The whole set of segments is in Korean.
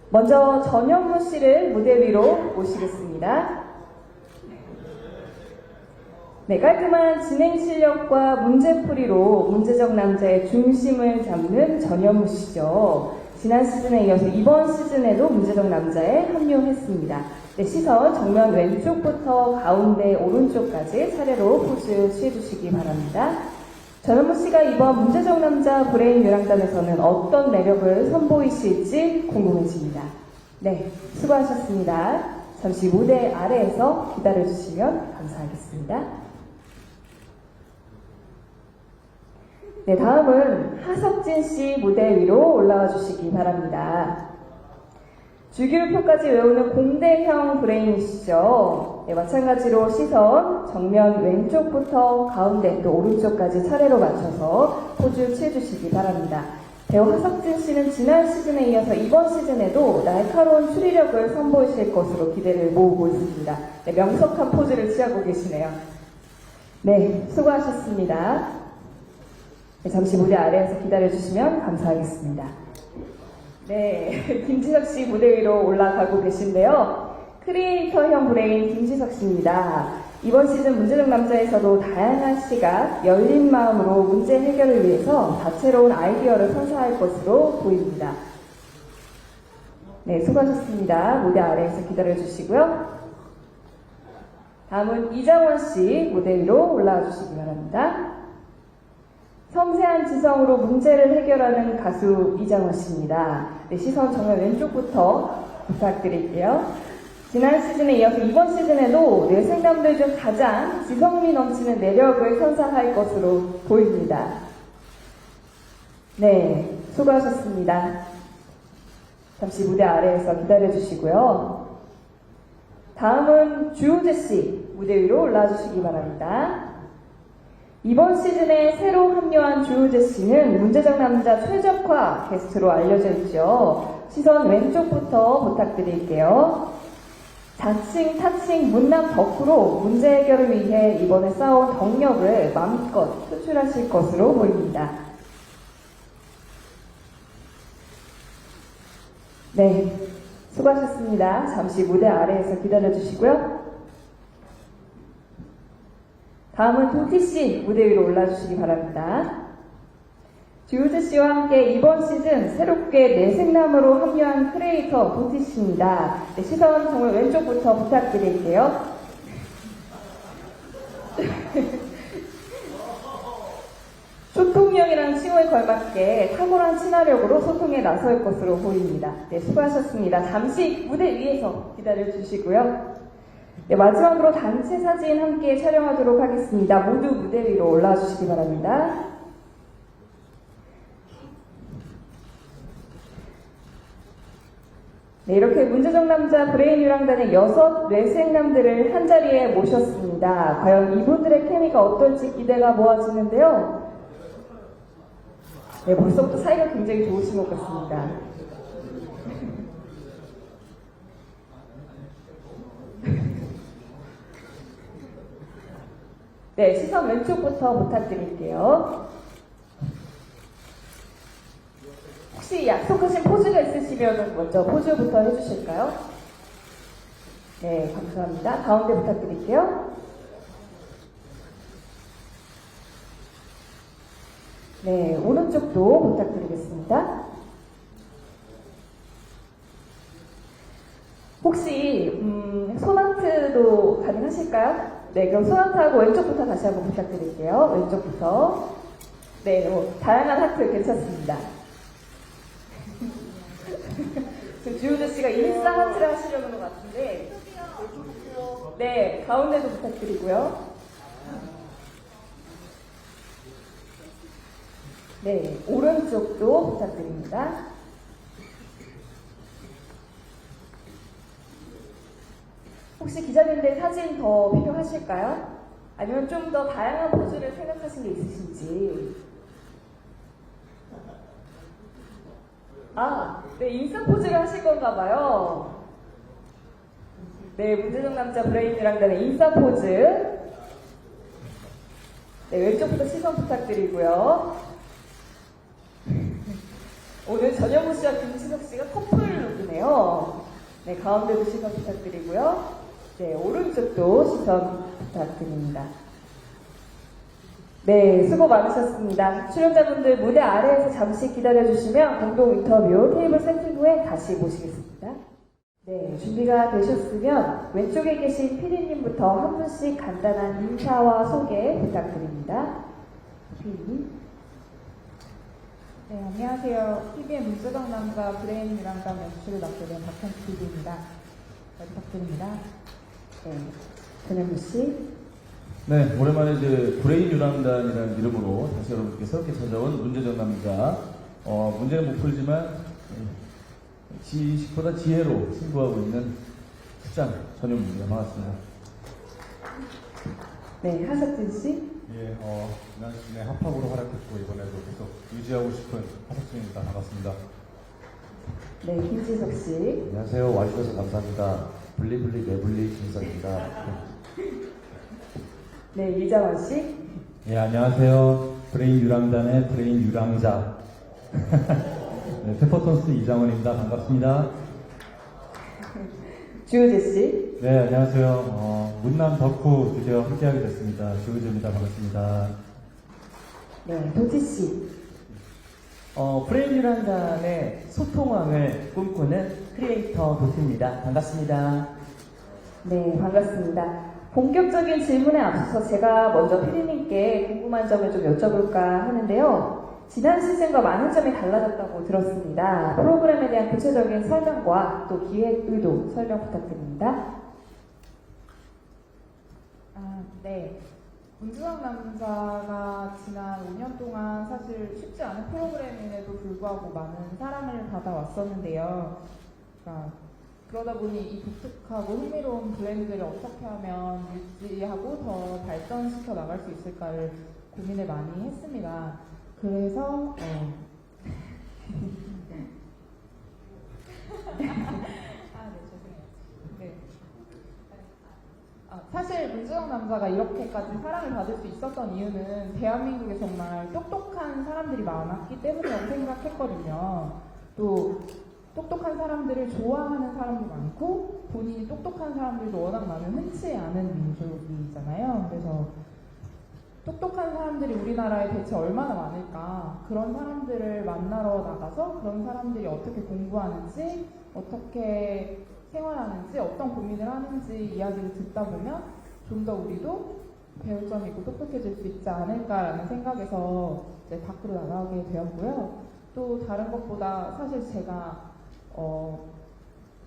먼저 전현무 씨를 무대 위로 모시겠습니다. 네, 깔끔한 진행 실력과 문제풀이로 문제적 남자의 중심을 잡는 전현무 씨죠. 지난 시즌에 이어서 이번 시즌에도 문제적 남자에 합류했습니다. 네, 시선 정면 왼쪽부터 가운데 오른쪽까지 차례로 포즈 취해주시기 바랍니다. 전현무 씨가 이번 문제적 남자 브레인 유랑단에서는 어떤 매력을 선보이실지 궁금해집니다. 네, 수고하셨습니다. 잠시 무대 아래에서 기다려주시면 감사하겠습니다. 네, 다음은 하석진 씨 무대 위로 올라와 주시기 바랍니다. 주기율표까지 외우는 공대형 브레인이시죠. 네, 마찬가지로 시선 정면 왼쪽부터 가운데 또 오른쪽까지 차례로 맞춰서 포즈 취해주시기 바랍니다. 배우 하석진 씨는 지난 시즌에 이어서 이번 시즌에도 날카로운 추리력을 선보이실 것으로 기대를 모으고 있습니다. 네, 명석한 포즈를 취하고 계시네요. 네, 수고하셨습니다. 네, 잠시 무대 아래에서 기다려주시면 감사하겠습니다. 네, 김지석 씨 무대 위로 올라가고 계신데요. 크리에이터형 브레인 김지석 씨입니다. 이번 시즌 문제적 남자에서도 다양한 시각, 열린 마음으로 문제 해결을 위해서 다채로운 아이디어를 선사할 것으로 보입니다. 네, 수고하셨습니다. 무대 아래에서 기다려주시고요. 다음은 이장원 씨 무대 위로 올라와 주시기 바랍니다. 섬세한 지성으로 문제를 해결하는 가수 이장원 씨입니다. 네, 시선 정면 왼쪽부터 부탁드릴게요. 지난 시즌에 이어서 이번 시즌에도 뇌생남들 중 가장 지성미 넘치는 매력을 선사할 것으로 보입니다. 네, 수고하셨습니다. 잠시 무대 아래에서 기다려주시고요. 다음은 주우재 씨 무대 위로 올라와 주시기 바랍니다. 이번 시즌에 새로 합류한 주우재 씨는 문제적 남자 최적화 게스트로 알려져 있죠. 시선 왼쪽부터 부탁드릴게요. 자칭, 타칭, 문남 덕후로 문제 해결을 위해 이번에 쌓아온 덕력을 마음껏 표출하실 것으로 보입니다. 네, 수고하셨습니다. 잠시 무대 아래에서 기다려주시고요. 다음은 도티씨 무대 위로 올라주시기 바랍니다. 주우재씨와 함께 이번 시즌 새롭게 내생남으로 합류한 크리에이터 도티씨입니다. 네, 시선 정말 왼쪽부터 부탁드릴게요. 소통력이랑 칭호에 걸맞게 탁월한 친화력으로 소통에 나설 것으로 보입니다. 네, 수고하셨습니다. 잠시 무대 위에서 기다려주시고요. 네, 마지막으로 단체 사진 함께 촬영하도록 하겠습니다. 모두 무대 위로 올라와 주시기 바랍니다. 네, 이렇게 문제적 남자 브레인 유랑단의 6 뇌생남들을 한자리에 모셨습니다. 과연 이분들의 케미가 어떨지 기대가 모아지는데요. 네, 벌써부터 사이가 굉장히 좋으신 것 같습니다. 네, 시선 왼쪽부터 부탁드릴게요. 혹시 약속하신 포즈가 있으시면 먼저 포즈부터 해주실까요? 네, 감사합니다. 가운데 부탁드릴게요. 네, 오른쪽도 부탁드리겠습니다. 혹시 손아트도 가능하실까요? 네, 그럼 손아트하고 왼쪽부터 다시 한번 부탁드릴게요. 왼쪽부터. 네, 다양한 하트 괜찮습니다. 지금 주우재 씨가 인싸 하트를 하시려는 것 같은데. 네, 가운데도 부탁드리고요. 네, 오른쪽도 부탁드립니다. 혹시 기자님들 사진 더 필요하실까요? 아니면 좀 더 다양한 포즈를 생각하신 게 있으신지. 아, 네, 인싸 포즈를 하실 건가 봐요. 네, 문제적 남자 브레인 유랑단의 인싸 포즈. 네, 왼쪽부터 시선 부탁드리고요. 오늘 전현무 씨와 김지석 씨가 커플 룩이네요. 네, 가운데도 시선 부탁드리고요. 네, 오른쪽도 시선 부탁드립니다. 네, 수고 많으셨습니다. 출연자분들 무대 아래에서 잠시 기다려주시면 공동 인터뷰 테이블 세팅 후에 다시 모시겠습니다. 네, 준비가 되셨으면 왼쪽에 계신 피디님부터 한 분씩 간단한 인사와 소개 부탁드립니다. 피디님. 네, 안녕하세요. TVN 문제적 남자 브레인 유랑단 연출을 맡게 된 박현수 PD입니다. 잘 부탁드립니다. 네, 전현무 씨. 네, 오랜만에 이제 브레인 유랑단이라는 이름으로 다시 여러분께 새롭게 찾아온 문제적 남자. 문제는 못 풀지만 지식보다 지혜로 승부하고 있는 국장 전현무입니다. 반갑습니다. 네, 하석진 씨. 예, 지난 시즌에 합합으로 활약했고 이번에도 계속 유지하고 싶은 하석진입니다. 반갑습니다. 네, 김지석 씨. 안녕하세요. 와주셔서 감사합니다. 블리블리 매블리 김석입니다. 네, 이장원 씨. 예, 안녕하세요. 브레인 유랑단의 브레인 유랑자. 네, 페퍼톤스 이장원입니다. 반갑습니다. 주우재 씨. 네, 안녕하세요. 문남 덕후 드디어 함께하게 됐습니다. 주우재입니다. 반갑습니다. 네, 도지 씨. 브레인 유랑단의 소통왕을 꿈꾸는 크리에이터 도티입니다. 반갑습니다. 네, 반갑습니다. 본격적인 질문에 앞서서 제가 먼저 피디님께 궁금한 점을 좀 여쭤볼까 하는데요. 지난 시즌과 많은 점이 달라졌다고 들었습니다. 프로그램에 대한 구체적인 설명과 또 기획 의도 설명 부탁드립니다. 네. 문제적 남자가 지난 5년 동안 사실 쉽지 않은 프로그램임에도 불구하고 많은 사랑을 받아왔었는데요. 그러다 보니 이 독특하고 흥미로운 브랜드를 어떻게 하면 유지하고 더 발전시켜 나갈 수 있을까를 고민을 많이 했습니다. 그래서 사실 문제적 남자가 이렇게까지 사랑을 받을 수 있었던 이유는 대한민국에 정말 똑똑한 사람들이 많았기 때문이라고 생각했거든요. 또 똑똑한 사람들을 좋아하는 사람도 많고 본인이 똑똑한 사람들도 워낙 많은 흔치 않은 민족이잖아요. 그래서 똑똑한 사람들이 우리나라에 대체 얼마나 많을까, 그런 사람들을 만나러 나가서 그런 사람들이 어떻게 공부하는지, 어떻게 생활하는지, 어떤 고민을 하는지 이야기를 듣다 보면 좀 더 우리도 배울 점이 있고 똑똑해질 수 있지 않을까라는 생각에서 이제 밖으로 나가게 되었고요. 또 다른 것보다 사실 제가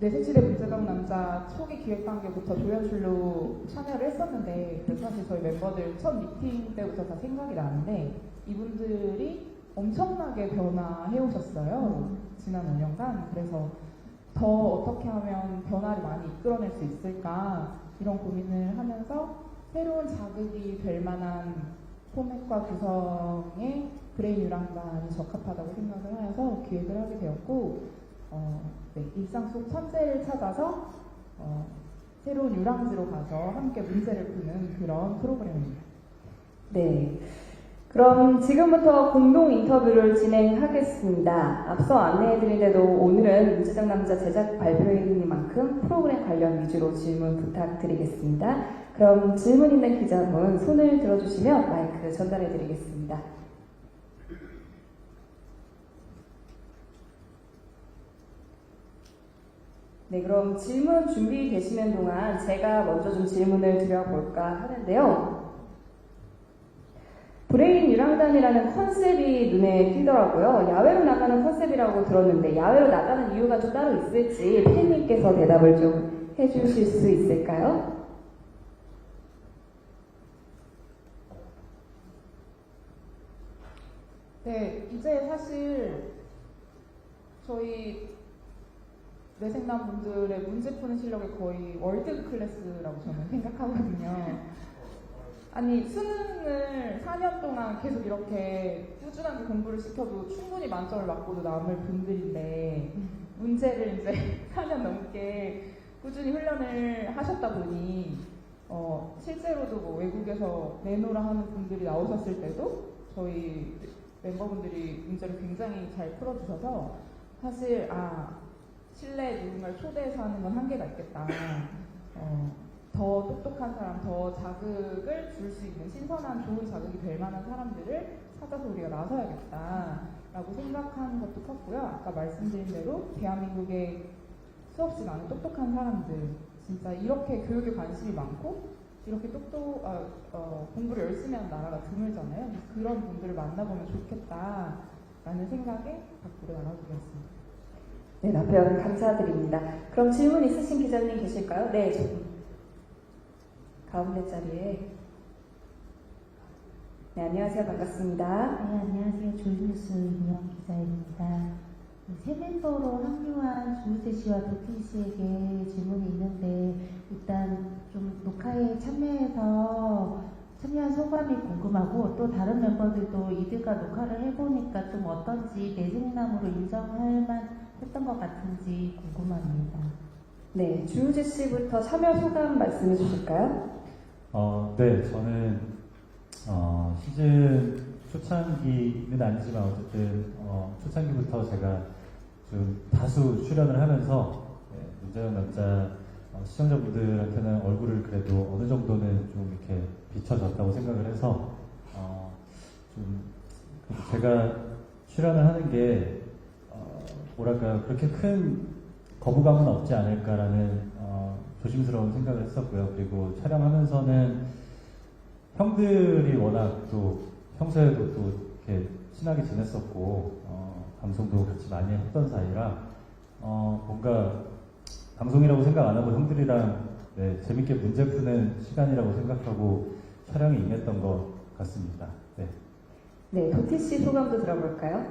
내색시대 문제적 남자 초기 기획 단계부터 조연출로 참여를 했었는데, 그래서 사실 저희 멤버들 첫 미팅 때부터 다 생각이 나는데 이분들이 엄청나게 변화해 오셨어요. 지난 5년간. 그래서 더 어떻게 하면 변화를 많이 이끌어낼 수 있을까, 이런 고민을 하면서 새로운 자극이 될 만한 포맷과 구성의 브레인 유랑단이 적합하다고 생각을 하여서 기획을 하게 되었고, 네, 일상 속 천재를 찾아서 새로운 유랑지로 가서 함께 문제를 푸는 그런 프로그램입니다. 네. 그럼 지금부터 공동 인터뷰를 진행하겠습니다. 앞서 안내해드린 대로 오늘은 문제적 남자 제작 발표회의만큼 프로그램 관련 위주로 질문 부탁드리겠습니다. 그럼 질문 있는 기자분 손을 들어주시면 마이크 전달해드리겠습니다. 네, 그럼 질문 준비되시는 동안 제가 먼저 좀 질문을 드려볼까 하는데요. 브레인 유랑단이라는 컨셉이 눈에 띄더라고요. 야외로 나가는 컨셉이라고 들었는데 야외로 나가는 이유가 좀 따로 있을지 피디님께서 대답을 좀 해주실 수 있을까요? 네, 이제 사실 저희 내생남 분들의 문제 푸는 실력이 거의 월드 클래스라고 저는 생각하거든요. 아니, 수능을 4년 동안 계속 이렇게 꾸준하게 공부를 시켜도 충분히 만점을 맞고도 남을 분들인데, 문제를 이제 4년 넘게 꾸준히 훈련을 하셨다 보니 실제로도 뭐 외국에서 내노라 하는 분들이 나오셨을 때도 저희 멤버분들이 문제를 굉장히 잘 풀어주셔서, 사실 실내에 누군가를 초대해서 하는 건 한계가 있겠다. 더 똑똑한 사람, 더 자극을 줄 수 있는 신선한 좋은 자극이 될 만한 사람들을 찾아서 우리가 나서야겠다라고 생각하는 것도 컸고요. 아까 말씀드린 대로 대한민국에 수없이 많은 똑똑한 사람들, 진짜 이렇게 교육에 관심이 많고 이렇게 공부를 열심히 하는 나라가 드물잖아요. 그런 분들을 만나보면 좋겠다라는 생각에 밖으로 나가보겠습니다. 네, 답변 감사드립니다. 그럼 질문 있으신 기자님 계실까요? 네, 가운데 자리에. 네, 안녕하세요. 반갑습니다. 네, 안녕하세요. 조이뉴스 윤영 기자입니다. 새 멤버로 합류한 주우재 씨와 도티 씨에게 질문이 있는데, 일단 좀 녹화에 참여한 소감이 궁금하고, 또 다른 멤버들도 이들과 녹화를 해보니까 좀 어떤지 내생남으로 인정할 만했던 것 같은지 궁금합니다. 네, 주우재 씨부터 참여 소감 말씀해 주실까요? 네, 저는 시즌 초창기는 아니지만 어쨌든 초창기부터 제가 좀 다수 출연을 하면서 문제는 남자 시청자분들한테는 얼굴을 그래도 어느 정도는 좀 이렇게 비춰졌다고 생각을 해서 좀 제가 출연을 하는 게 뭐랄까 그렇게 큰 거부감은 없지 않을까라는 조심스러운 생각을 했었고요. 그리고 촬영하면서는 형들이 워낙 또 평소에도 또 이렇게 친하게 지냈었고 방송도 같이 많이 했던 사이라 뭔가 방송이라고 생각 안 하고 형들이랑 재밌게 문제 푸는 시간이라고 생각하고 촬영에 임했던 것 같습니다. 네. 네, 도티 씨 소감도 들어볼까요?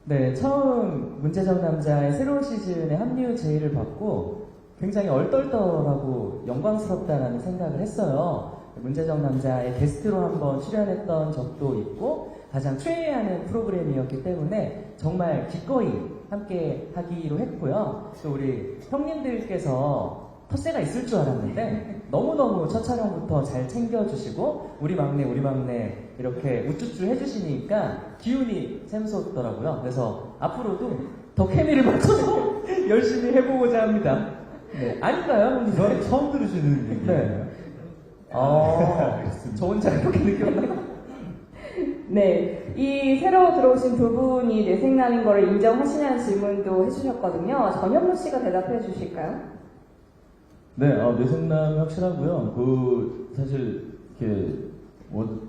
네, 처음 문제적 남자의 새로운 시즌에 합류 제의를 받고 굉장히 얼떨떨하고 영광스럽다라는 생각을 했어요. 문제적 남자의 게스트로 한번 출연했던 적도 있고 가장 최애하는 프로그램이었기 때문에 정말 기꺼이 함께 하기로 했고요. 또 우리 형님들께서 텃세가 있을 줄 알았는데 너무너무 첫 촬영부터 잘 챙겨주시고 우리 막내 이렇게 우쭈쭈 해주시니까 기운이 샘솟더라고요. 그래서 앞으로도 더 케미를 맞춰서 열심히 해보고자 합니다. 네, 아닌가요, 형님? 저는 처음 들으시는 얘기예요. 네. 저 혼자 그렇게 느꼈나요? 네, 이 새로 들어오신 두 분이 내생남인 거를 인정하시냐는 질문도 해주셨거든요. 전현무 씨가 대답해 주실까요? 네, 내생남이 확실하고요. 사실 이렇게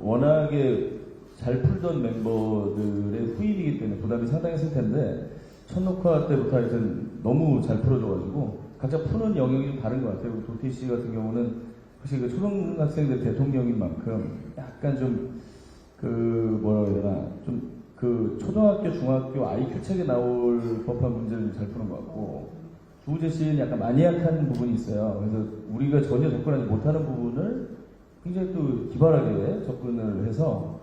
워낙에 잘 풀던 멤버들의 후임이기 때문에 부담이 상당했을 텐데 첫 녹화 때부터 하여튼 너무 잘 풀어줘가지고 각자 푸는 영역이 좀 다른 것 같아요. 도티 씨 같은 경우는 확실히 그 초등학생들 대통령인 만큼 약간 좀 뭐라 해야 되나 좀 초등학교, 중학교 IQ 책에 나올 법한 문제를 잘 푸는 것 같고 주우재 씨는 약간 마니악한 부분이 있어요. 그래서 우리가 전혀 접근하지 못하는 부분을 굉장히 또 기발하게 접근을 해서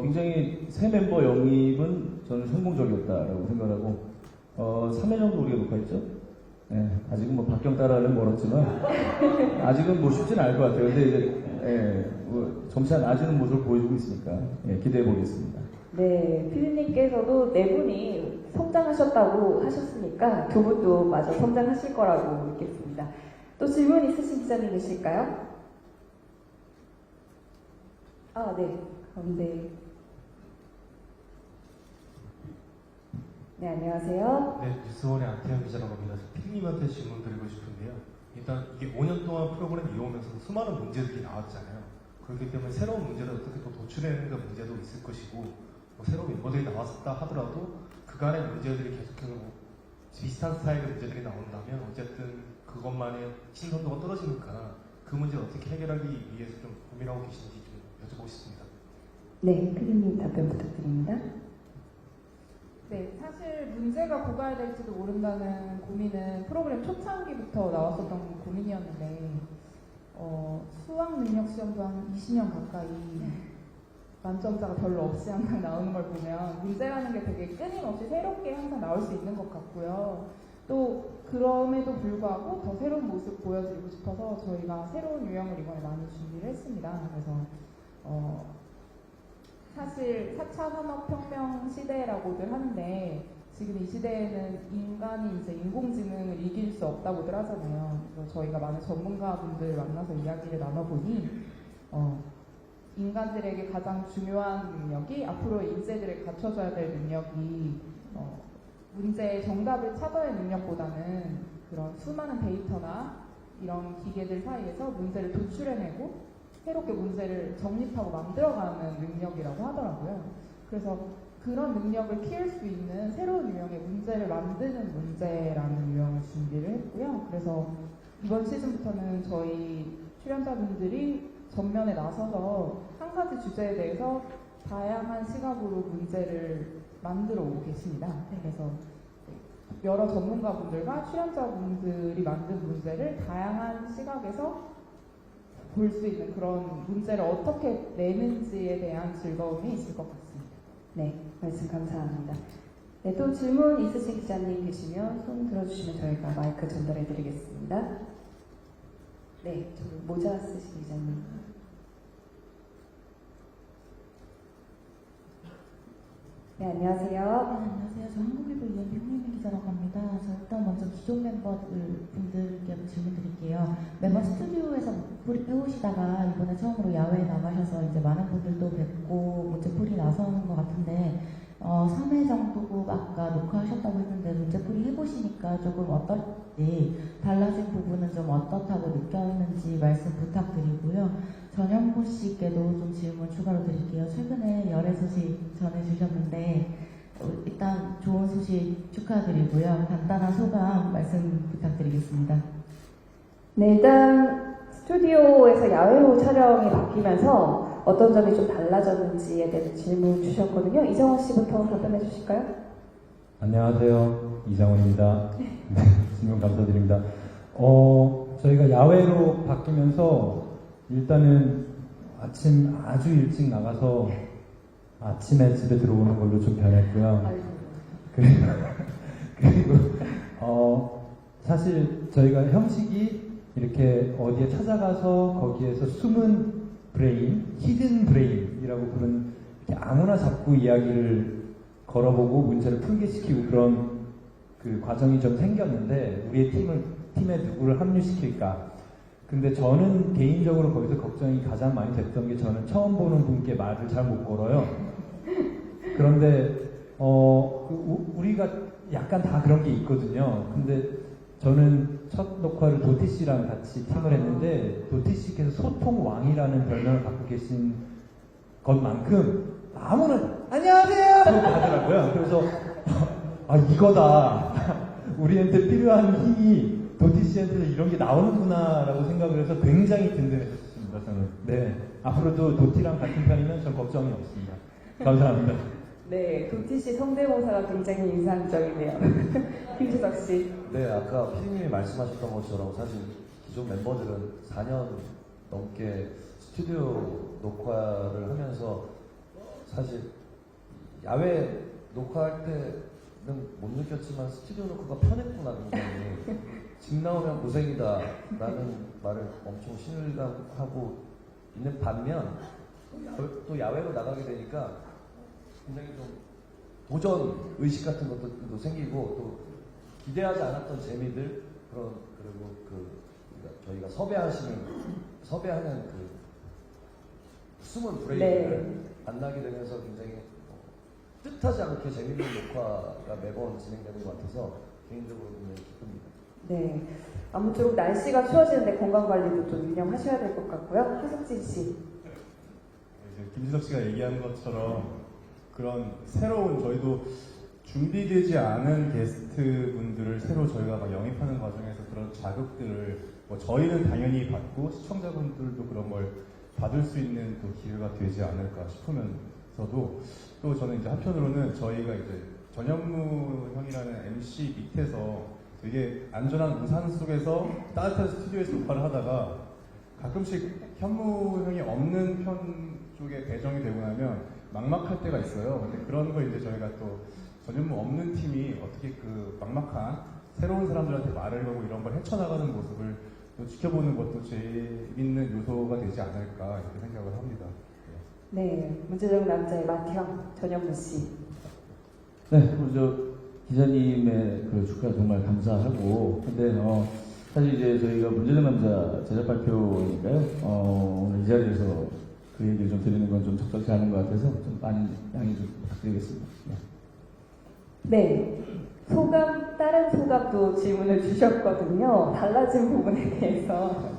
굉장히 새 멤버 영입은 저는 성공적이었다라고 생각하고 3회 정도 우리가 녹화했죠? 네, 아직은 뭐 박경 따라는 멀었지만 아직은 뭐 쉽진 않을 것 같아요. 근데 이제 점차 나아지는 모습을 보여주고 있으니까 기대해 보겠습니다. 네, 피디님께서도 네 분이 성장하셨다고 하셨으니까 두 분도 마저 성장하실 거라고 믿겠습니다. 또 질문 있으신 기자님 계실까요? 네, 가운데. 네, 안녕하세요. 네, 뉴스원의 안태현 기자라고 합니다. 피디님한테 질문 드리고 싶은데요. 일단 이게 5년 동안 프로그램 이어오면서 수많은 문제들이 나왔잖아요. 그렇기 때문에 새로운 문제를 어떻게 또 도출해내는 그 문제도 있을 것이고 뭐 새로운 멤버들이 나왔다 하더라도 그간의 문제들이 계속해서 비슷한 스타일의 문제들이 나온다면 어쨌든 그것만의 신선도가 떨어지니까 그 문제를 어떻게 해결하기 위해서 좀 고민하고 계신지 좀 여쭤보고 싶습니다. 네, 피디님 답변 부탁드립니다. 네, 사실 문제가 뭐가 될지도 모른다는 고민은 프로그램 초창기부터 나왔었던 고민이었는데 수학 능력 시험도 한 20년 가까이 만점자가 별로 없이 항상 나오는 걸 보면 문제라는 게 되게 끊임없이 새롭게 항상 나올 수 있는 것 같고요. 또 그럼에도 불구하고 더 새로운 모습 보여드리고 싶어서 저희가 새로운 유형을 이번에 많이 준비를 했습니다. 그래서 사실 4차 산업혁명 시대라고들 하는데 지금 이 시대에는 인간이 이제 인공지능을 이길 수 없다고들 하잖아요. 그래서 저희가 많은 전문가분들 만나서 이야기를 나눠보니 인간들에게 가장 중요한 능력이 앞으로 인재들에게 갖춰줘야 될 능력이 문제의 정답을 찾아낼 능력보다는 그런 수많은 데이터나 이런 기계들 사이에서 문제를 도출해내고 새롭게 문제를 정립하고 만들어가는 능력이라고 하더라고요. 그래서 그런 능력을 키울 수 있는 새로운 유형의 문제를 만드는 문제라는 유형을 준비를 했고요. 그래서 이번 시즌부터는 저희 출연자분들이 전면에 나서서 한 가지 주제에 대해서 다양한 시각으로 문제를 만들어 오고 계십니다. 그래서 여러 전문가분들과 출연자분들이 만든 문제를 다양한 시각에서 볼 수 있는 그런 문제를 어떻게 내는지에 대한 즐거움이 있을 것 같습니다. 네, 말씀 감사합니다. 네, 또 질문 있으신 기자님 계시면 손 들어주시면 저희가 마이크 전달해 드리겠습니다. 네, 저 모자 쓰신 기자님. 네, 안녕하세요. 안녕하세요. 저 한국일보 이현비 홍민미 기자라고 합니다. 저 일단 먼저 기존 멤버분들께 질문 드릴게요. 멤버 스튜디오에서 풀이 해오시다가 이번에 처음으로 야외에 나가셔서 이제 많은 분들도 뵙고 문제풀이 나서는 것 같은데 3회 정도 아까 녹화하셨다고 했는데 문제풀이 해보시니까 조금 어떨지 달라진 부분은 좀 어떻다고 느꼈는지 말씀 부탁드리고요. 전현무 씨께도 좀 질문 추가로 드릴게요. 최근에 열애 소식 전해주셨는데 일단 좋은 소식 축하드리고요. 간단한 소감 말씀 부탁드리겠습니다. 네, 일단 스튜디오에서 야외로 촬영이 바뀌면서 어떤 점이 좀 달라졌는지에 대해서 질문 주셨거든요. 이정원 씨부터 답변해 주실까요? 안녕하세요. 이장훈입니다. 네, 질문 감사드립니다. 저희가 야외로 바뀌면서 일단은 아침 아주 일찍 나가서 아침에 집에 들어오는 걸로 좀 변했고요. 그리고 사실 저희가 형식이 이렇게 어디에 찾아가서 거기에서 숨은 브레인, 히든 브레인이라고 부르는 이렇게 아무나 잡고 이야기를 걸어보고 문제를 풀게 시키고 그런 그 과정이 좀 생겼는데 우리의 팀에 누구를 합류시킬까? 근데 저는 개인적으로 거기서 걱정이 가장 많이 됐던 게 저는 처음 보는 분께 말을 잘 못 걸어요. 그런데 우리가 약간 다 그런 게 있거든요. 근데 저는 첫 녹화를 도티 씨랑 같이 팀을 했는데 도티 씨께서 소통 왕이라는 별명을 갖고 계신 것만큼 아무나 안녕하세요 하더라고요. 그래서 이거다. 우리한테 필요한 힘이 도티 씨한테서 이런 게 나오는구나라고 생각을 해서 굉장히 든든했습니다. 저는. 네. 앞으로도 도티랑 같은 편이면 전 걱정이 없습니다. 감사합니다. 네, 도티 씨 성대모사가 굉장히 인상적이네요. 김주석 씨. 네, 아까 피디님이 말씀하셨던 것처럼 사실 기존 멤버들은 4년 넘게 스튜디오 녹화를 하면서 사실 야외 녹화할 때는 못 느꼈지만 스튜디오 녹화가 편했구나 굉장히. 집 나오면 고생이다 라는 말을 엄청 실감하고 있는 반면 또 야외로 나가게 되니까 굉장히 좀 도전 의식 같은 것도 생기고 또 기대하지 않았던 재미들 그리고 저희가 섭외하는 그 숨은 브레이크를 만나게 되면서 굉장히 뜻하지 않게 재밌는 녹화가 매번 진행되는 것 같아서 개인적으로 굉장히 기쁩니다. 네, 아무쪼록 날씨가 추워지는데 건강 관리도 좀 유념하셔야 될 것 같고요. 하석진 씨. 이제 김지석 씨가 얘기한 것처럼 그런 새로운 저희도 준비되지 않은 게스트 분들을 새로 저희가 막 영입하는 과정에서 그런 자극들을 저희는 당연히 받고 시청자분들도 그런 걸 받을 수 있는 또 기회가 되지 않을까 싶으면서도 또 저는 이제 한편으로는 저희가 이제 전현무 형이라는 MC 밑에서 되게 안전한 우산 속에서 따뜻한 스튜디오에서 녹화를 하다가 가끔씩 현무 형이 없는 편 쪽에 배정이 되고 나면 막막할 때가 있어요. 근데 그런 걸 이제 저희가 또 전현무 없는 팀이 어떻게 그 막막한 새로운 사람들한테 말을 걸고 이런 걸 헤쳐나가는 모습을 또 지켜보는 것도 재밌는 요소가 되지 않을까 이렇게 생각을 합니다. 네, 문제적 남자의 맏형 전현무 씨. 네, 그리고 기자님의 그 축하 정말 감사하고, 근데 사실 이제 저희가 문제적 남자 제작 발표니까요. 오늘 이 자리에서 그 얘기를 좀 드리는 건 좀 적절치 않은 것 같아서 좀 많이 양해 좀 부탁드리겠습니다. 네. 다른 소감도 질문을 주셨거든요. 달라진 부분에 대해서.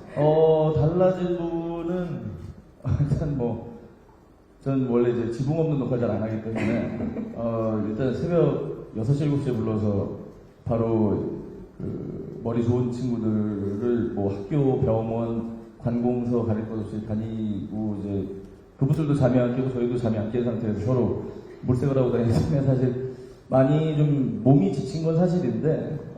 달라진 부분은 일단 전 원래 이제 지붕 없는 녹화 잘 안 하기 때문에 일단 새벽 6시, 7시에 불러서 바로 그 머리 좋은 친구들을 뭐 학교, 병원, 관공서 가릴 것 없이 다니고 이제 그분들도 잠이 안 깨고 저희도 잠이 안 깬 상태에서 서로 물색을 하고 다니기 때문에 사실 많이 좀 몸이 지친 건 사실인데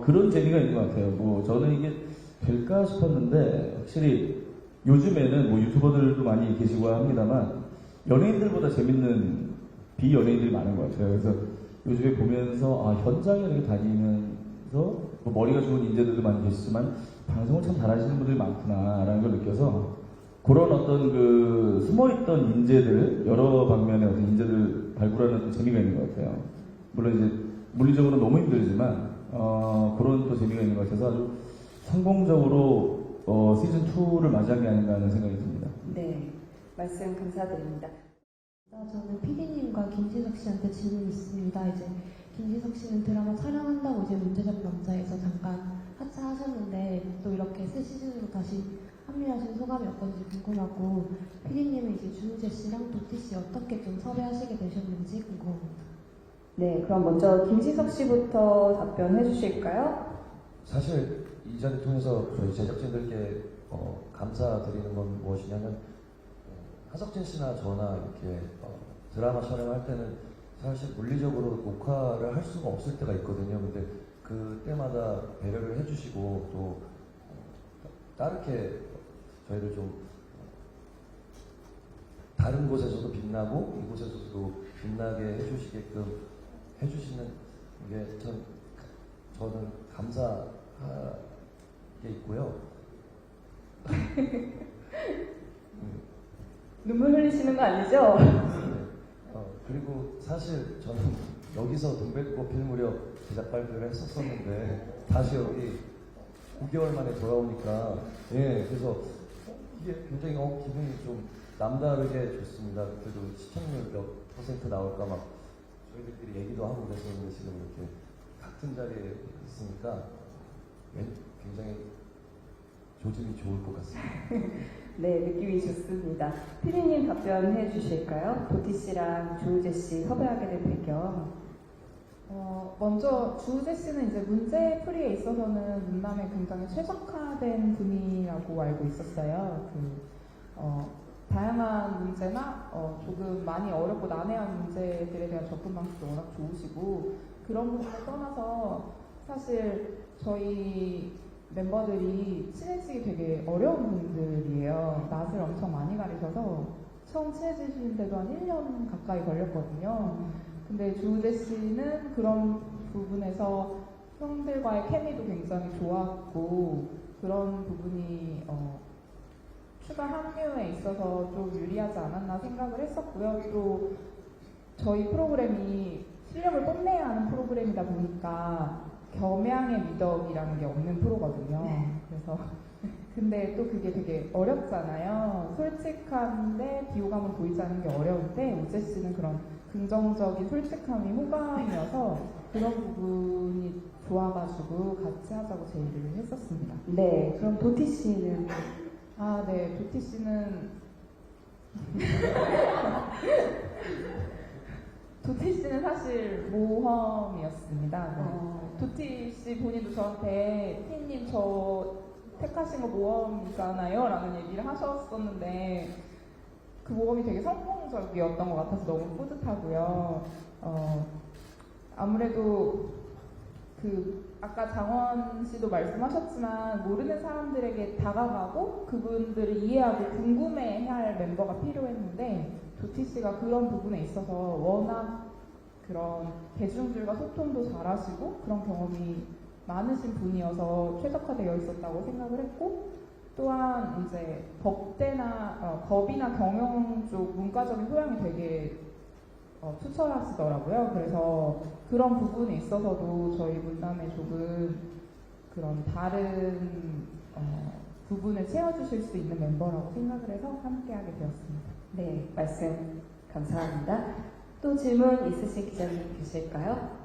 그런 재미가 있는 것 같아요. 뭐 저는 이게 될까 싶었는데 확실히 요즘에는 뭐 유튜버들도 많이 계시고 합니다만 연예인들보다 재밌는 비연예인들이 많은 것 같아요. 그래서 요즘에 보면서 현장에 이렇게 다니면서 뭐 머리가 좋은 인재들도 많이 계시지만 방송을 참 잘하시는 분들이 많구나라는 걸 느껴서 그런 어떤 그 숨어있던 인재들, 여러 방면의 어떤 인재들 발굴하는 어떤 재미가 있는 것 같아요. 물론 이제 물리적으로 너무 힘들지만 그런 또 재미가 있는 것 같아서 아주 성공적으로 시즌 2를 맞이한 게 아닌가 하는 생각이 듭니다. 네. 말씀 감사드립니다. 저는 PD님과 김지석 씨한테 질문이 있습니다. 이제 김지석 씨는 드라마 촬영한다고 이제 문제적 남자에서 잠깐 하차하셨는데 또 이렇게 새 시즌으로 다시 합류하신 소감이 어떤지 궁금하고 PD님은 이제 주우재 씨랑 도티 씨 어떻게 좀 섭외하시게 되셨는지 궁금합니다. 네, 그럼 먼저 김지석 씨부터 답변해 주실까요? 사실 이 자리 통해서 저희 제작진들께 감사드리는 건 무엇이냐면 하석진 씨나 저나 이렇게 드라마 촬영할 때는 사실 물리적으로 녹화를 할 수가 없을 때가 있거든요. 근데 그때마다 배려를 해주시고 또 다르게 저희를 좀 다른 곳에서도 빛나고 이곳에서도 빛나게 해주시게끔 해주시는 게 저는 감사하게 있고요. 눈물 흘리시는 거 아니죠? 그리고 사실 저는 여기서 동백꽃 필 무렵 제작 발표를 했었었는데 다시 여기 9개월 만에 돌아오니까 그래서 이게 굉장히 기분이 좀 남다르게 좋습니다. 그래도 시청률 몇 % 나올까 막 저희들끼리 얘기도 하고 그랬었는데 지금 이렇게 같은 자리에 있으니까 굉장히 조짐이 좋을 것 같습니다. 네, 느낌이 좋습니다. 피디님 답변해 주실까요? 도티 씨랑 주우재 씨 섭외하게 된 배경. 먼저 주우재 씨는 이제 문제풀이에 있어서는 문남에 굉장히 최적화된 분이라고 알고 있었어요. 다양한 문제나 조금 많이 어렵고 난해한 문제들에 대한 접근 방식도 워낙 좋으시고 그런 부분을 떠나서 사실 저희 멤버들이 친해지기 되게 어려운 분들이에요. 낯을 엄청 많이 가리셔서 처음 친해지시는데도 한 1년 가까이 걸렸거든요. 근데 주우재 씨는 그런 부분에서 형들과의 케미도 굉장히 좋았고 그런 부분이 추가 합류에 있어서 좀 유리하지 않았나 생각을 했었고요. 또 저희 프로그램이 실력을 뽐내야 하는 프로그램이다 보니까 겸양의 미덕이라는 게 없는 프로거든요. 그래서 근데 또 그게 되게 어렵잖아요. 솔직한데 비호감은 보이지 않는 게 어려운데 우재 씨는 그런 긍정적인 솔직함이 호감이어서 그런 부분이 좋아가지고 같이 하자고 제의를 했었습니다. 네, 그럼 도티 씨는? 네, 도티 씨는 도티 씨는 사실 모험이었습니다. 네. 도티 씨 본인도 저한테 피디님 저 택하신 거 모험이잖아요 라는 얘기를 하셨었는데 그 모험이 되게 성공적이었던 것 같아서 너무 뿌듯하고요. 아무래도 아까 장원 씨도 말씀하셨지만 모르는 사람들에게 다가가고 그분들을 이해하고 궁금해할 멤버가 필요했는데 도티 씨가 그런 부분에 있어서 워낙 그런 대중들과 소통도 잘하시고 그런 경험이 많으신 분이어서 최적화되어 있었다고 생각을 했고 또한 이제 법이나 경영 쪽 문과적인 소양이 되게 추천하시더라고요. 그래서 그런 부분에 있어서도 저희 문남에 조금 그런 다른 부분을 채워주실 수 있는 멤버라고 생각을 해서 함께하게 되었습니다. 네, 말씀 감사합니다. 또 질문 있으신 기자님 계실까요?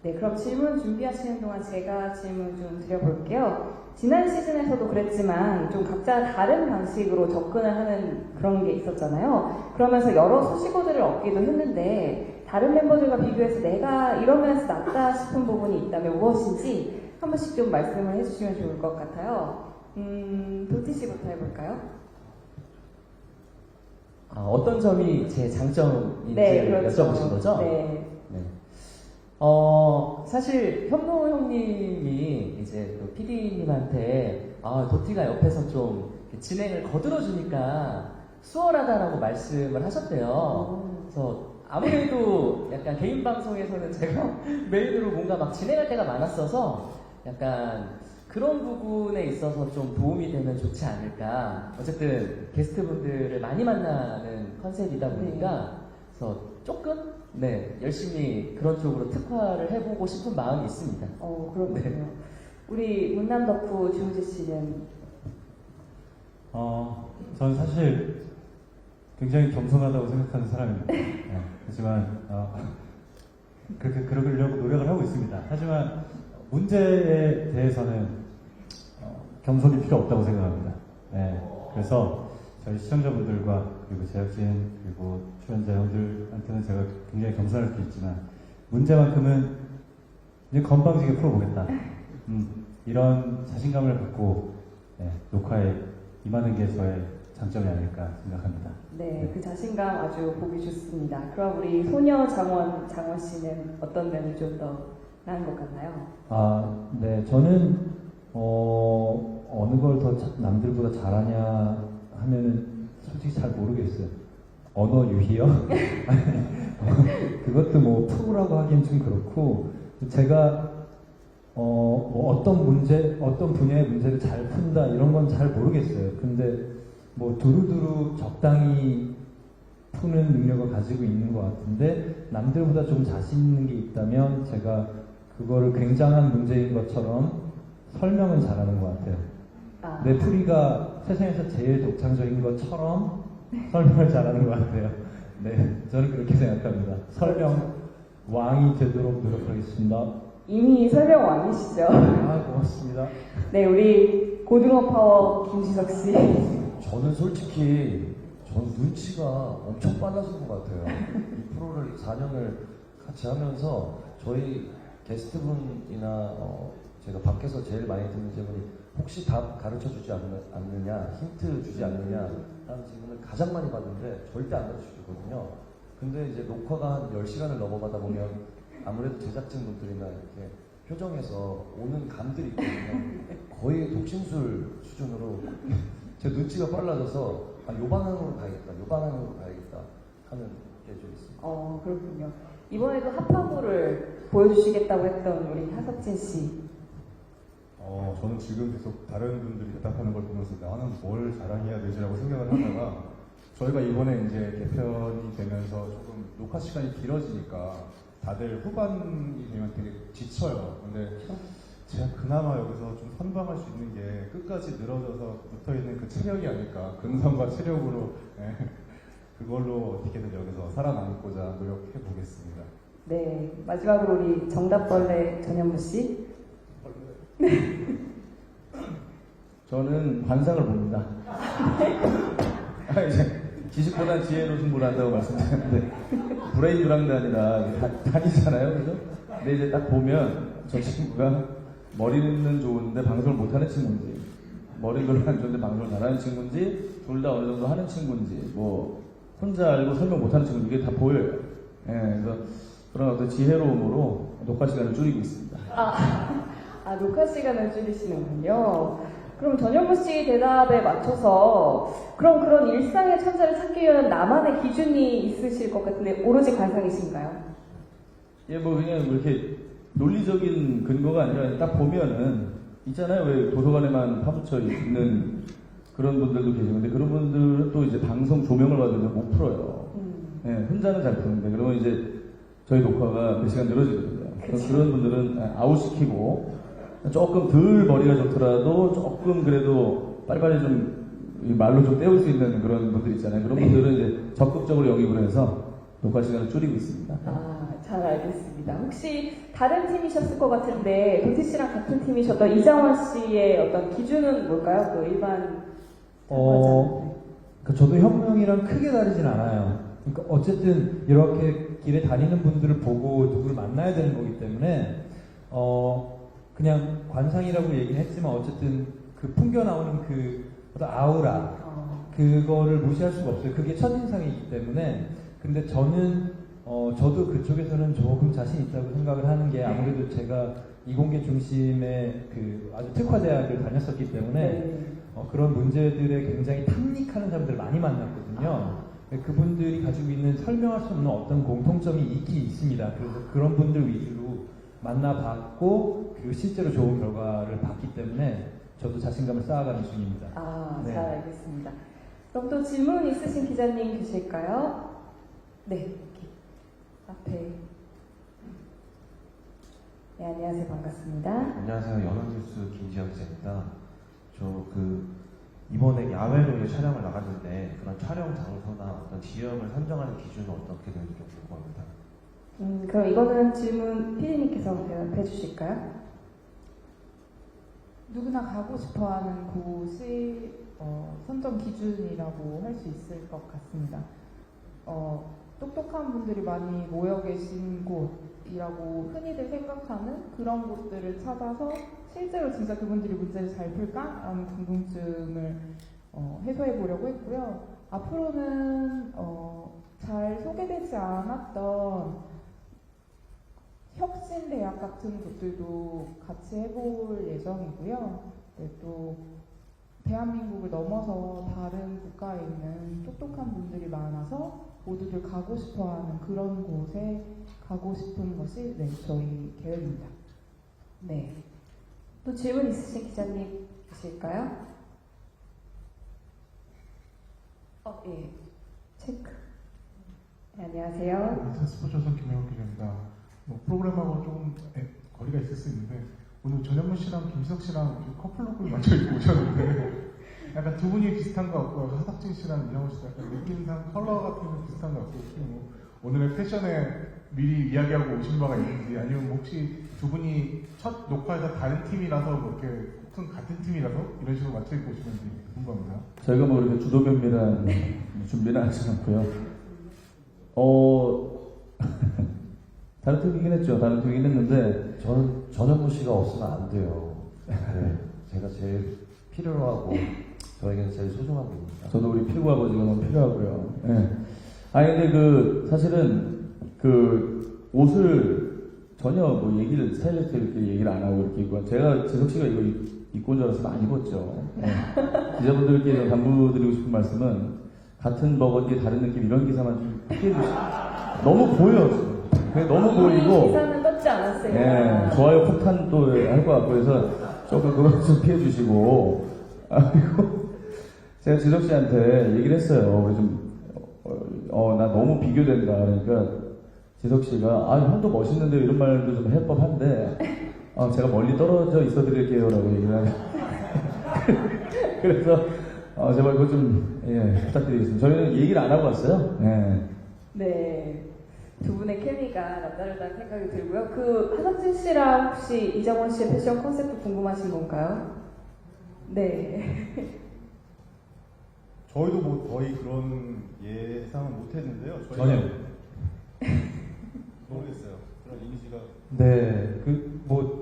네, 그럼 질문 준비하시는 동안 제가 질문 좀 드려볼게요. 지난 시즌에서도 그랬지만 좀 각자 다른 방식으로 접근을 하는 그런 게 있었잖아요. 그러면서 여러 수식어들을 얻기도 했는데 다른 멤버들과 비교해서 내가 이러면서 낫다 싶은 부분이 있다면 무엇인지 한 번씩 좀 말씀을 해주시면 좋을 것 같아요. 도티 씨부터 해볼까요? 어떤 점이 제 장점인지 네, 그렇죠. 여쭤보신 거죠? 네. 네. 사실 현노 형님이 이제 그 PD님한테 도티가 옆에서 좀 진행을 거들어주니까 수월하다라고 말씀을 하셨대요. 그래서 아무래도 약간 개인 방송에서는 제가 메인으로 뭔가 막 진행할 때가 많았어서 약간 그런 부분에 있어서 좀 도움이 되면 좋지 않을까. 어쨌든 게스트분들을 많이 만나는 컨셉이다 보니까 그래서 조금 열심히 그런 쪽으로 특화를 해보고 싶은 마음이 있습니다. 그렇군요. 네. 우리 문남 덕후 주우지 씨는 저는 사실 굉장히 겸손하다고 생각하는 사람입니다. 하지만 그러려고 노력을 하고 있습니다. 하지만 문제에 대해서는 겸손이 필요 없다고 생각합니다. 그래서 저희 시청자분들과 그리고 제작진 그리고 출연자 형들한테는 제가 굉장히 겸손할 수 있지만 문제만큼은 이제 건방지게 풀어보겠다. 이런 자신감을 갖고 녹화에 임하는 게 저의 장점이 아닐까 생각합니다. 네, 그 자신감 아주 보기 좋습니다. 그럼 우리 소녀 장원 씨는 어떤 면이 좀 더 나은 것 같나요? 네, 저는 어느 걸 더 남들보다 잘하냐 하면은 솔직히 잘 모르겠어요. 언어 유희요? 그것도 뭐 프로라고 하기엔 좀 그렇고 제가 어떤 분야의 문제를 잘 푼다 이런 건 잘 모르겠어요. 근데 뭐 두루두루 적당히 푸는 능력을 가지고 있는 것 같은데 남들보다 좀 자신 있는 게 있다면 제가 그거를 굉장한 문제인 것처럼 설명은 잘하는 것 같아요. 내 풀이가 세상에서 제일 독창적인 것처럼 설명을 잘하는 것 같아요. 네, 저는 그렇게 생각합니다. 설명 왕이 되도록 노력하겠습니다. 이미 설명 왕이시죠? 고맙습니다. 네, 우리 고등어 파워 김지석 씨. 저는 솔직히 눈치가 엄청 빨라진 것 같아요. 이 프로를 4년을 같이 하면서 저희 게스트분이나 제가 밖에서 제일 많이 듣는 질문이 혹시 답 가르쳐 주지 않느냐, 힌트 주지 않느냐 라는 질문을 가장 많이 받는데 절대 안 가르쳐 주거든요. 근데 이제 녹화가 한 10시간을 넘어가다 보면 아무래도 제작진분들이나 이렇게 표정에서 오는 감들이 있거든요. 거의 독심술 수준으로 제 눈치가 빨라져서 요 방향으로 가야겠다 하는 게 좀 있습니다. 그렇군요. 이번에도 합하부를 보여주시겠다고 했던 우리 하석진 씨. 저는 지금 계속 다른 분들이 대답하는 걸 보면서 나는 뭘 자랑해야 되지라고 생각을 하다가 저희가 이번에 이제 개편이 되면서 조금 녹화 시간이 길어지니까 다들 후반이 되면 되게 지쳐요. 근데 제가 그나마 여기서 좀 선방할 수 있는 게 끝까지 늘어져서 붙어있는 그 체력이 아닐까. 근성과 체력으로 그걸로 어떻게든 여기서 살아남고자 노력해 보겠습니다. 네, 마지막으로 우리 정답벌레 전현무 씨. 저는 관상을 봅니다. 이제 지식보다 지혜로 승부를 한다고 말씀드렸는데 브레인 유랑도 아니라 다니잖아요, 그죠? 근데 이제 딱 보면 저 친구가 머리는 좋은데 방송을 못하는 친구인지, 머리는 별로 안 좋은데 방송을 잘하는 친구인지, 둘 다 어느 정도 하는 친구인지, 뭐 혼자 알고 설명 못하는 친구인지 이게 다 보여요. 그래서 그런 어떤 지혜로움으로 녹화 시간을 줄이고 있습니다. 녹화 시간을 줄이시는군요. 그럼 전현무 씨 대답에 맞춰서 그런 일상의 천재를 찾기 위한 나만의 기준이 있으실 것 같은데 오로지 관상이신가요? 뭐 그냥 이렇게 논리적인 근거가 아니라 딱 보면은 있잖아요. 왜 도서관에만 파묻혀 있는 그런 분들도 계시는데 그런 분들은 또 이제 방송 조명을 받으면 못 풀어요. 예, 혼자는 잘 푸는데 그러면 이제 저희 녹화가 몇 시간 늘어지거든요. 그런 분들은 아웃시키고 조금 덜 머리가 좋더라도 조금 그래도 빨리빨리 좀이 말로 좀 때울 수 있는 그런 분들 있잖아요. 그런 분들은 이제 적극적으로 영입을 해서 녹화 시간을 줄이고 있습니다. 잘 알겠습니다. 혹시 다른 팀이셨을 것 같은데 도티 씨랑 같은 팀이셨던 이장원 씨의 어떤 기준은 뭘까요? 그 일반 그러니까 저도 혁명이랑 크게 다르진 않아요. 그러니까 어쨌든 이렇게 길에 다니는 분들을 보고 누구를 만나야 되는 거기 때문에 그냥 관상이라고 얘기는 했지만 어쨌든 그 풍겨 나오는 그 어떤 아우라 그거를 무시할 수가 없어요. 그게 첫인상이기 때문에. 근데 저는 저도 그쪽에서는 조금 자신 있다고 생각을 하는 게 아무래도 제가 이공계 중심의 그 아주 특화대학을 다녔었기 때문에 그런 문제들에 굉장히 탐닉하는 사람들을 많이 만났거든요. 그분들이 가지고 있는 설명할 수 없는 어떤 공통점이 있긴 있습니다. 그래서 그런 분들 위주로 만나봤고 그리고 실제로 좋은 결과를 봤기 때문에 저도 자신감을 쌓아가는 중입니다. 잘 알겠습니다. 그럼 또 질문 있으신 기자님 계실까요? 네, 여기 앞에. 네, 안녕하세요. 반갑습니다. 안녕하세요. 연합뉴스 김지영 기자입니다. 이번에 야외로 촬영을 나갔는데 그런 촬영 장소나 어떤 지역을 선정하는 기준은 어떻게 되는지 좀 궁금합니다. 그럼 이거는 질문 피디님께서 대답해 주실까요? 누구나 가고 싶어하는 곳이 선정 기준이라고 할 수 있을 것 같습니다. 똑똑한 분들이 많이 모여 계신 곳이라고 흔히들 생각하는 그런 곳들을 찾아서 실제로 진짜 그분들이 문제를 잘 풀까라는 궁금증을 해소해 보려고 했고요. 앞으로는 잘 소개되지 않았던 혁신대학 같은 곳들도 같이 해볼 예정이고요. 네, 또 대한민국을 넘어서 다른 국가에 있는 똑똑한 분들이 많아서 모두들 가고 싶어하는 그런 곳에 가고 싶은 것이 저희 계획입니다. 네. 또 질문 있으신 기자님 계실까요? 예. 체크. 네, 안녕하세요. 스포츠조선 김영욱 기자입니다. 프로그램하고 조금 거리가 있을 수 있는데 오늘 전현무 씨랑 김지석 씨랑 커플룩을 맞춰 입고 오셨는데 약간 두 분이 비슷한 것 같고 하석진 씨랑 이정호 씨 약간 느낌상 컬러 같은 거 비슷한 것 같고 오늘의 패션에 미리 이야기하고 오신 바가 있는지 아니면 혹시 두 분이 첫 녹화에서 다른 팀이라서 뭐 이렇게 혹은 같은 팀이라서 이런 식으로 맞춰 입고 오시는지 궁금합니다. 저희가 뭐 이렇게 주도면밀한 준비는 하지 않고요. 다른 팀이긴 했죠. 다른 팀이긴 했는데 저는 전현무 씨가 없으면 안 돼요. 네, 제가 제일 필요하고 저에게는 제일 소중한 분입니다. 저도 우리 필구 아버지가 너무 필요하고요. 네. 근데 사실은 옷을 전혀 뭐 얘기를 스타일리스트 이렇게 얘기를 안 하고 이렇게 입고 제가 지석 씨가 이거 입고 온 줄 알아서 많이 입었죠. 네. 기자분들께 좀 당부드리고 싶은 말씀은 같은 버거지에 다른 느낌 이런 기사만 좀 피해 주시고 너무 보여요 지금. 너무 보이고 기사는 떴지 않았어요. 네, 좋아요 폭탄도 할 것 같고 해서 조금 그거 좀 피해 주시고 그리고 제가 지석 씨한테 얘기를 했어요. 우리 나 너무 비교된다. 그러니까 지석 씨가 형도 멋있는데 이런 말도 좀 할 법한데 제가 멀리 떨어져 있어 드릴게요라고 얘기를 하고 그래서 제발 그거 좀 부탁드리겠습니다. 저희는 얘기를 안 하고 왔어요. 네. 두 분의 케미가 남다르다는 생각이 들고요. 하석진 씨랑 혹시 이정원 씨의 패션 컨셉도 궁금하신 건가요? 네. 저희도 뭐 거의 그런 예상은 못했는데요. 전혀. 모르겠어요. 그런 이미지가. 네,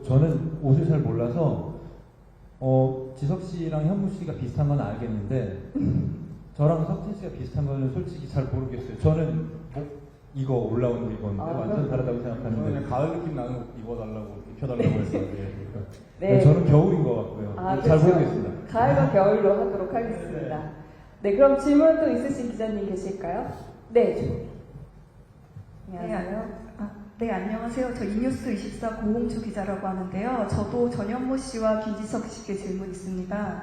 저는 옷을 잘 몰라서 지석 씨랑 현무 씨가 비슷한 건 알겠는데 저랑 석진 씨가 비슷한 거는 솔직히 잘 모르겠어요. 저는 이거 올라오는 거 입었는데 완전 다르다고 생각하는데 그냥 가을 느낌 나는 옷 입혀달라고 했어요. 네. 저는 겨울인 것 같고요. 잘 그렇죠. 모르겠습니다. 가을과 겨울로 하도록 하겠습니다. 네, 그럼 질문 또 있으신 기자님 계실까요? 네. 안녕하세요. 네, 안녕하세요. 저 이뉴스 24 고홍주 기자라고 하는데요. 저도 전현무 씨와 김지석 씨께 질문 있습니다.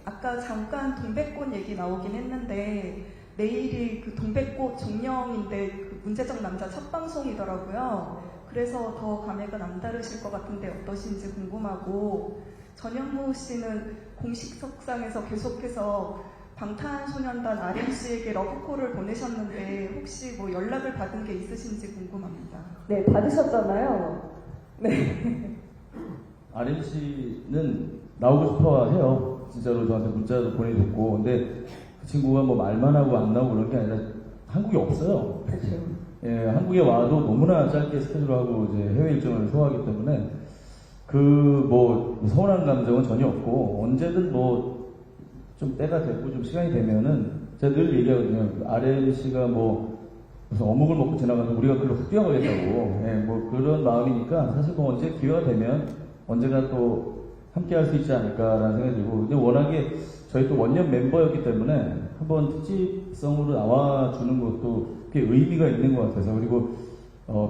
아까 잠깐 동백꽃 얘기 나오긴 했는데 내일이 그 동백꽃 종영인데 그 문제적 남자 첫 방송이더라고요. 그래서 더 감회가 남다르실 것 같은데 어떠신지 궁금하고, 전현무 씨는 공식 석상에서 계속해서 방탄소년단 RMC에게 러브콜을 보내셨는데 혹시 뭐 연락을 받은 게 있으신지 궁금합니다. 네, 받으셨잖아요. 네. RMC는 나오고 싶어 해요. 진짜로 저한테 문자도 보내줬고. 근데 그 친구가 뭐 말만 하고 안 나오고 그런 게 아니라 한국에 없어요. 그렇죠. 예, 한국에 와도 너무나 짧게 스케줄하고 이제 해외 일정을 소화하기 때문에 그 뭐 서운한 감정은 전혀 없고, 언제든 뭐 좀 때가 됐고 좀 시간이 되면은 제가 늘 얘기하거든요. RMC가 뭐 무슨 어묵을 먹고 지나가서 우리가 그걸로 훅 뛰어가겠다고. 예, 뭐 그런 마음이니까 사실 뭐 언제 기회가 되면 언제나 또 함께 할 수 있지 않을까라는 생각이 들고, 근데 워낙에 저희 또 원년 멤버였기 때문에 한번 특집성으로 나와주는 것도 꽤 의미가 있는 것 같아서, 그리고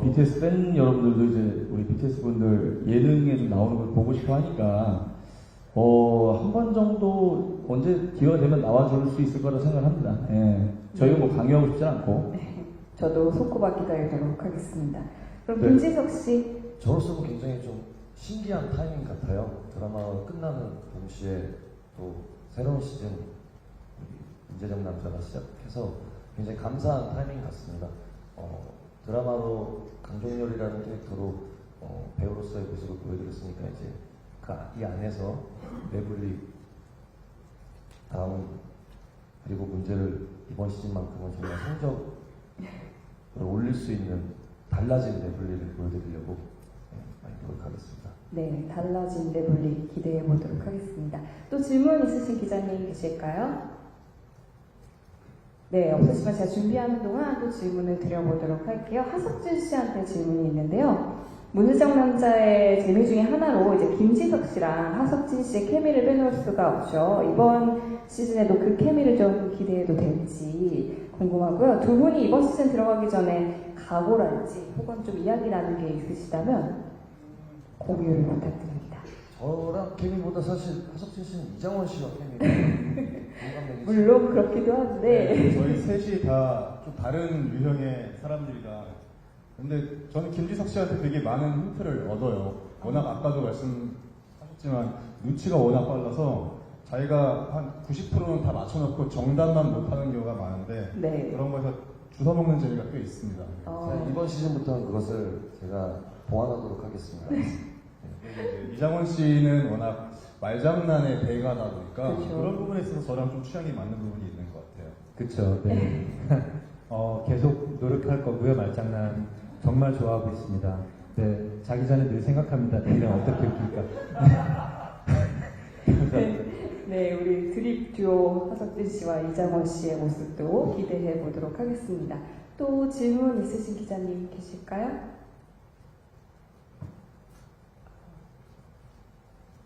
BTS 팬 여러분들도 이제 우리 BTS 분들 예능에 좀 나오는 걸 보고 싶어 하니까 한 번 정도 언제 기회가 되면 나와줄 수 있을 거라 생각합니다. 예. 저희가 뭐 강요하고 싶지 않고. 저도 손꼽아 기다리도록 하겠습니다. 그럼 네. 김지석 씨. 저로서는 굉장히 좀 신기한 타이밍 같아요. 드라마가 끝나는 동시에 또 새로운 시즌 문제적 남자가 시작해서 굉장히 감사한 타이밍 같습니다. 드라마로 강종렬이라는 캐릭터로 배우로서의 모습을 보여드렸으니까 이제 이 안에서 레블리 다음 그리고 문제를 이번 시즌만큼은 정말 성적을 올릴 수 있는 달라진 레블리를 보여드리려고 많이 노력하겠습니다. 네, 달라진 레블리 기대해 보도록 하겠습니다. 또 질문 있으신 기자님 계실까요? 네, 없으시면 제가 준비하는 동안 또 질문을 드려보도록 할게요. 하석준 씨한테 질문이 있는데요. 문제적 남자의 재미 중에 하나로 이제 김지석 씨랑 하석진 씨의 케미를 빼놓을 수가 없죠. 이번 시즌에도 그 케미를 좀 기대해도 될지 궁금하고요. 두 분이 이번 시즌 들어가기 전에 각오랄지 혹은 좀 이야기 나눈 게 있으시다면 공유를 부탁드립니다. 저랑 케미보다 사실 하석진 씨는 이장원 씨와 케미가 물론 그렇기도 한데 네, 저희 셋이 다 좀 다른 유형의 사람들이라. 근데 저는 김지석 씨한테 되게 많은 힌트를 얻어요. 워낙 아까도 말씀하셨지만 눈치가 워낙 빨라서 자기가 한 90%는 다 맞춰놓고 정답만 못하는 경우가 많은데 네. 그런 거에서 주워먹는 재미가 꽤 있습니다. 자, 이번 시즌부터는 그것을 제가 보완하도록 하겠습니다. 이제 이장원 씨는 워낙 말장난의 대가다 보니까 그렇죠. 그런 부분에 있어서 저랑 좀 취향이 맞는 부분이 있는 것 같아요. 그쵸, 네. 계속 노력할 거고요. 말장난 정말 좋아하고 있습니다. 네, 자기 전에 늘 생각합니다. 내일은 어떻게 웃길까. 네, 우리 드립 듀오 하석진 씨와 이장원 씨의 모습도 기대해 보도록 하겠습니다. 또 질문 있으신 기자님 계실까요?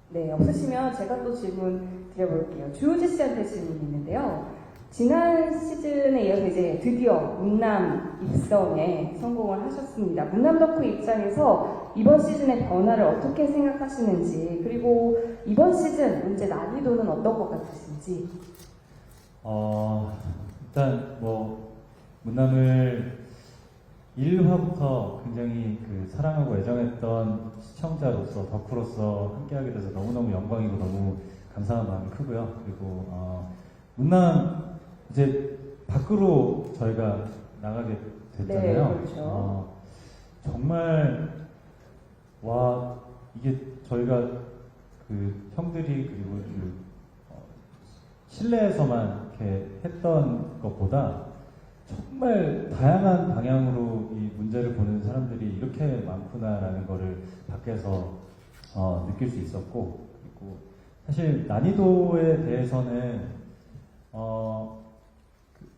네, 없으시면 제가 또 질문 드려볼게요. 주우지 씨한테 질문이 있는데요. 지난 시즌에 이어서 이제 드디어 문남 입성에 성공을 하셨습니다. 문남 덕후 입장에서 이번 시즌의 변화를 어떻게 생각하시는지, 그리고 이번 시즌 문제 난이도는 어떤 것 같으신지. 일단 뭐 문남을 1화부터 굉장히 사랑하고 애정했던 시청자로서 덕후로서 함께하게 돼서 너무너무 영광이고 너무 감사한 마음이 크고요. 그리고 문남 이제 밖으로 저희가 나가게 됐잖아요. 네, 그렇죠. 정말 이게 저희가 형들이 그리고 실내에서만 이렇게 했던 것보다 정말 다양한 방향으로 이 문제를 보는 사람들이 이렇게 많구나라는 거를 밖에서 느낄 수 있었고, 그리고 사실 난이도에 대해서는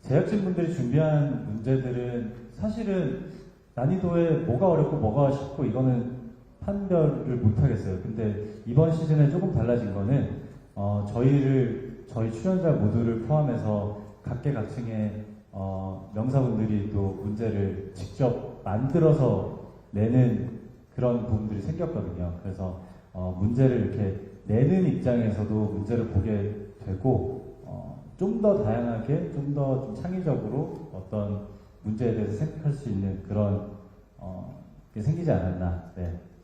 제작진분들이 준비한 문제들은 사실은 난이도에 뭐가 어렵고 뭐가 쉽고 이거는 판별을 못 하겠어요. 근데 이번 시즌에 조금 달라진 거는 저희 출연자 모두를 포함해서 각계각층의 명사분들이 또 문제를 직접 만들어서 내는 그런 부분들이 생겼거든요. 그래서 문제를 이렇게 내는 입장에서도 문제를 보게 되고 좀 더 다양하게, 좀 더 창의적으로 어떤 문제에 대해서 생각할 수 있는 그런 게 생기지 않았나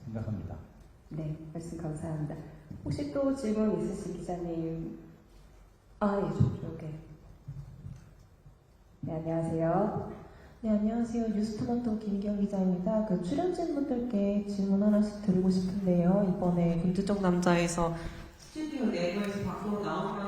생각합니다. 네, 말씀 감사합니다. 혹시 또 질문 있으신 기자님? 아, 예, 저쪽에. 네, 안녕하세요. 네, 안녕하세요. 뉴스토마토 김기영 기자입니다. 그 출연진분들께 질문 하나씩 드리고 싶은데요. 이번에 금주적 남자에서 스튜디오 내부에서 밖으로 나오면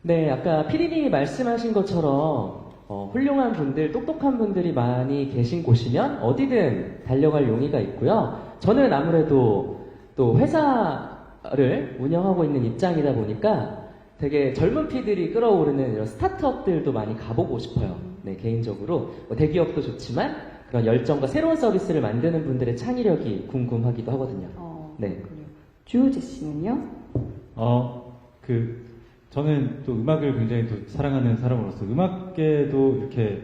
네, 아까 피디님이 말씀하신 것처럼 훌륭한 분들, 똑똑한 분들이 많이 계신 곳이면 어디든 달려갈 용의가 있고요. 저는 아무래도 또 회사를 운영하고 있는 입장이다 보니까 되게 젊은 피들이 끌어오르는 이런 스타트업들도 많이 가보고 싶어요. 네, 개인적으로. 뭐 대기업도 좋지만 그런 열정과 새로운 서비스를 만드는 분들의 창의력이 궁금하기도 하거든요. 네. 주우재 씨는요? 저는 또 음악을 굉장히 또 사랑하는 사람으로서 음악계도 이렇게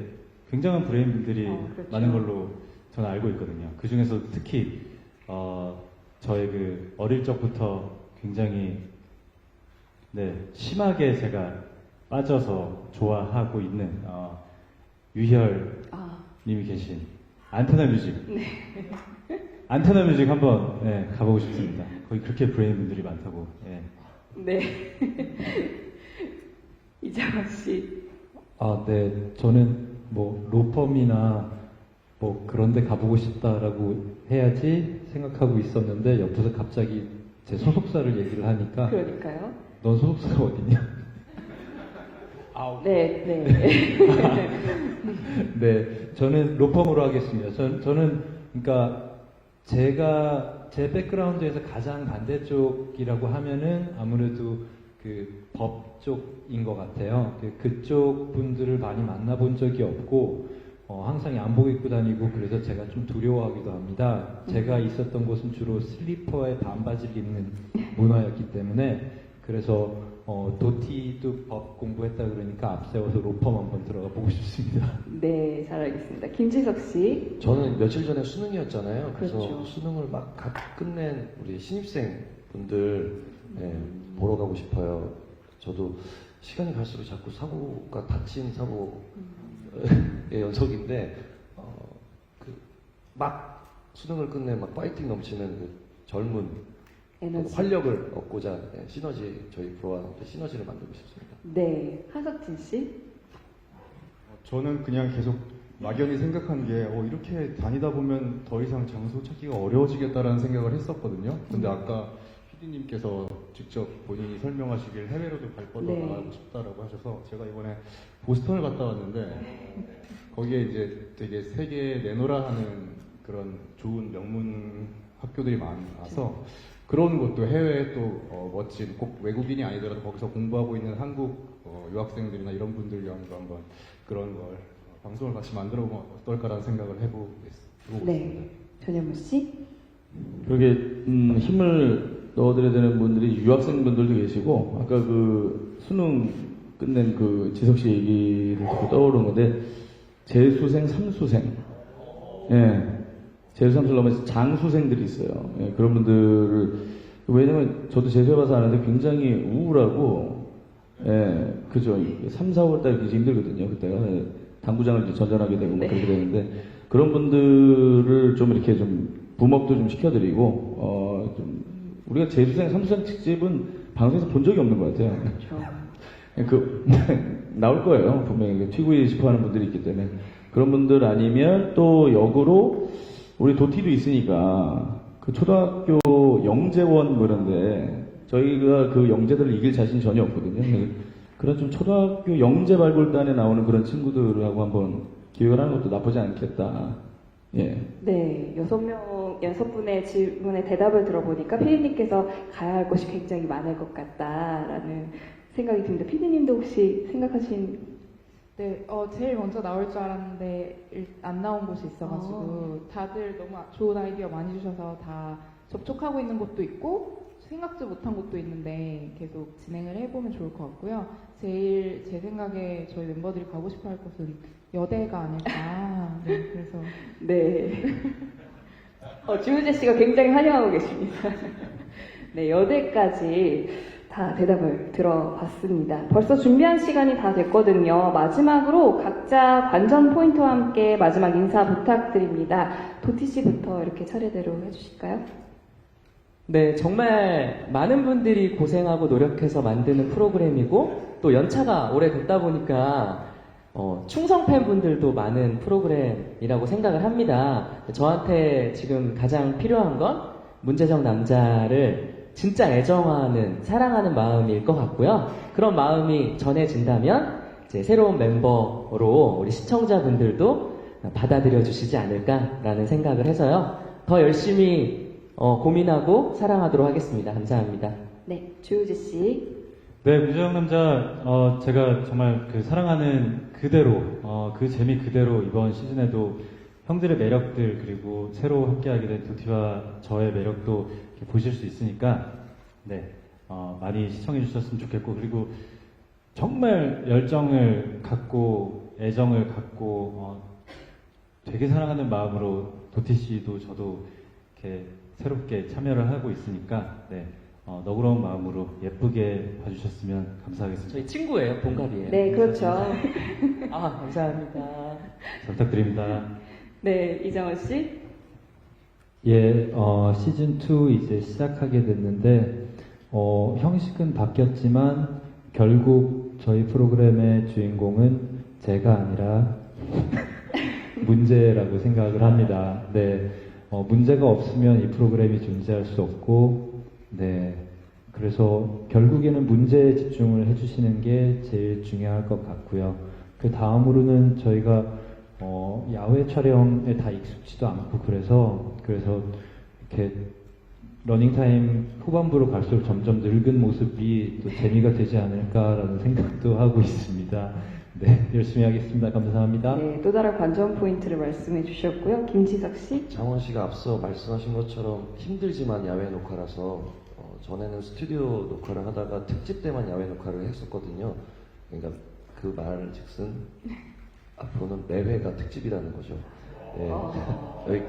굉장한 브레인분들이 그렇죠. 많은 걸로 저는 알고 있거든요. 그 중에서 특히 저의 그 어릴 적부터 굉장히 심하게 제가 빠져서 좋아하고 있는 유희열 님이 계신 안테나 뮤직. 네. 안테나 뮤직 한번 가보고 싶습니다. 거기 그렇게 브레인분들이 많다고. 네. 이장원 씨. 네. 저는 뭐 로펌이나 뭐 그런 데 가보고 싶다라고 해야지 생각하고 있었는데 옆에서 갑자기 제 소속사를 얘기를 하니까 그러니까요. 넌 소속사가 어딨냐? 네, 네. 네, 저는 로펌으로 하겠습니다. 저는 그러니까 제 백그라운드에서 가장 반대쪽이라고 하면은 아무래도 그 법 쪽인 것 같아요. 그쪽 분들을 많이 만나본 적이 없고 항상 양복 입고 다니고 그래서 제가 좀 두려워하기도 합니다. 제가 있었던 곳은 주로 슬리퍼에 반바지를 입는 문화였기 때문에 그래서 도티도 법 공부했다 그러니까 앞세워서 로펌 한번 들어가 보고 싶습니다. 네, 잘 알겠습니다. 김지석 씨. 저는 며칠 전에 수능이었잖아요. 그래서 그렇죠. 수능을 막 끝낸 우리 신입생 분들 보러 가고 싶어요. 저도 시간이 갈수록 자꾸 사고가 다친 사고의 연속인데 막 수능을 끝내 막 파이팅 넘치는 그 젊은 에너지. 활력을 얻고자 시너지 저희 프로와한테 시너지를 만들고 싶습니다. 네, 하석진 씨. 저는 그냥 계속 막연히 생각한 게 이렇게 다니다 보면 더 이상 장소 찾기가 어려워지겠다라는 생각을 했었거든요. 근데 아까 PD님께서 직접 본인이 설명하시길 해외로도 갈 뻔도 나가고 싶다라고 하셔서 제가 이번에 보스턴을 갔다 왔는데 거기에 이제 되게 세계에 내놓으라 하는 그런 좋은 명문 학교들이 많아서 그런 것도 해외에 또 멋진 꼭 외국인이 아니더라도 거기서 공부하고 있는 한국 유학생들이나 이런 분들 위함으로 한번 그런 걸 방송을 같이 만들어 보면 어떨까라는 생각을 해보고 있습니다. 네, 전현무 씨. 그렇게 힘을 넣어드려야 되는 분들이 유학생분들도 계시고 아까 그 수능 끝낸 그 지석 씨 얘기를 듣고 떠오르는 건데 재수생, 삼수생, 재수, 삼수를 넘어서 장수생들이 있어요. 그런 분들을 왜냐면 저도 재수해봐서 아는데 굉장히 우울하고 그죠. 3, 4월 달 굉장히 힘들거든요. 그때가 당구장을 이제 전전하게 되고 막 그렇게 되는데 그런 분들을 좀 이렇게 좀 붐업도 좀 시켜드리고 좀 우리가 재수생, 삼수생 특집은 방송에서 본 적이 없는 것 같아요. 그렇죠. 나올 거예요. 분명히 튀구이 싶어하는 분들이 있기 때문에 그런 분들 아니면 또 역으로 우리 도티도 있으니까 그 초등학교 영재원 뭐 이런데 저희가 그 영재들을 이길 자신이 전혀 없거든요. 그런 좀 초등학교 영재 발굴단에 나오는 그런 친구들하고 한번 기획을 하는 것도 나쁘지 않겠다. 네, 6분의 질문에 대답을 들어보니까 피디님께서 가야 할 곳이 굉장히 많을 것 같다라는 생각이 듭니다. 피디님도 혹시 생각하신? 네, 제일 먼저 나올 줄 알았는데 안 나온 곳이 있어가지고 다들 너무 좋은 아이디어 많이 주셔서 다 접촉하고 있는 곳도 있고 생각지 못한 곳도 있는데 계속 진행을 해보면 좋을 것 같고요. 제일 제 생각에 저희 멤버들이 가고 싶어할 곳은 여대가 아닐까. 네, 그래서 네. 주우재 씨가 굉장히 환영하고 계십니다. 네, 여대까지 다 대답을 들어봤습니다. 벌써 준비한 시간이 다 됐거든요. 마지막으로 각자 관전 포인트와 함께 마지막 인사 부탁드립니다. 도티 씨부터 이렇게 차례대로 해주실까요? 네, 정말 많은 분들이 고생하고 노력해서 만드는 프로그램이고 또 연차가 오래됐다 보니까 충성 팬분들도 많은 프로그램이라고 생각을 합니다. 저한테 지금 가장 필요한 건 문제적 남자를 진짜 애정하는, 사랑하는 마음일 것 같고요. 그런 마음이 전해진다면 이제 새로운 멤버로 우리 시청자분들도 받아들여 주시지 않을까라는 생각을 해서요. 더 열심히 고민하고 사랑하도록 하겠습니다. 감사합니다. 네, 주우재 씨. 네, 문제적 남자, 제가 정말 그 사랑하는 그대로, 그 재미 그대로 이번 시즌에도 형들의 매력들, 그리고 새로 함께하게 된 도티와 저의 매력도 이렇게 보실 수 있으니까, 네, 많이 시청해 주셨으면 좋겠고, 그리고 정말 열정을 갖고, 애정을 갖고, 되게 사랑하는 마음으로 도티 씨도 저도 이렇게 새롭게 참여를 하고 있으니까, 네. 너그러운 마음으로 예쁘게 봐주셨으면 감사하겠습니다. 저희 친구예요, 동갑이에요. 네, 그렇죠. 아, 감사합니다. 잘 부탁드립니다. 네, 이정원 씨. 예, 시즌2 이제 시작하게 됐는데, 형식은 바뀌었지만, 결국 저희 프로그램의 주인공은 제가 아니라 문제라고 생각을 합니다. 네, 문제가 없으면 이 프로그램이 존재할 수 없고, 네, 그래서 결국에는 문제에 집중을 해주시는 게 제일 중요할 것 같고요. 그 다음으로는 저희가 야외 촬영에 다 익숙지도 않고 그래서 이렇게 러닝타임 후반부로 갈수록 점점 늙은 모습이 또 재미가 되지 않을까라는 생각도 하고 있습니다. 네, 열심히 하겠습니다. 감사합니다. 네, 또 다른 관전 포인트를 말씀해 주셨고요. 김지석 씨. 장원 씨가 앞서 말씀하신 것처럼 힘들지만 야외 녹화라서 전에는 스튜디오 녹화를 하다가 특집 때만 야외 녹화를 했었거든요. 그러니까 그 말 즉슨 앞으로는 매회가 특집이라는 거죠. 네, 여기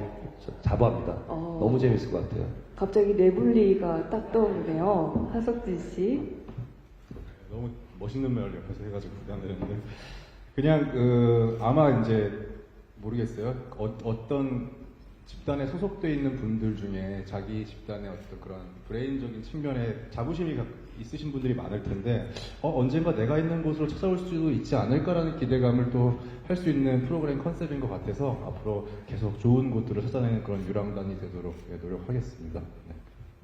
자부합니다. 너무 재밌을 것 같아요. 갑자기 네블리가 딱 떠오르네요. 하석진 씨. 너무 멋있는 말 옆에서 해가지고 부담되는데 그냥 아마 이제 모르겠어요. 어떤 집단에 소속되어 있는 분들 중에 자기 집단의 어떤 그런 브레인적인 측면에 자부심이 있으신 분들이 많을 텐데 언젠가 내가 있는 곳으로 찾아올 수도 있지 않을까라는 기대감을 또 할 수 있는 프로그램 컨셉인 것 같아서 앞으로 계속 좋은 곳들을 찾아내는 그런 유랑단이 되도록 노력하겠습니다.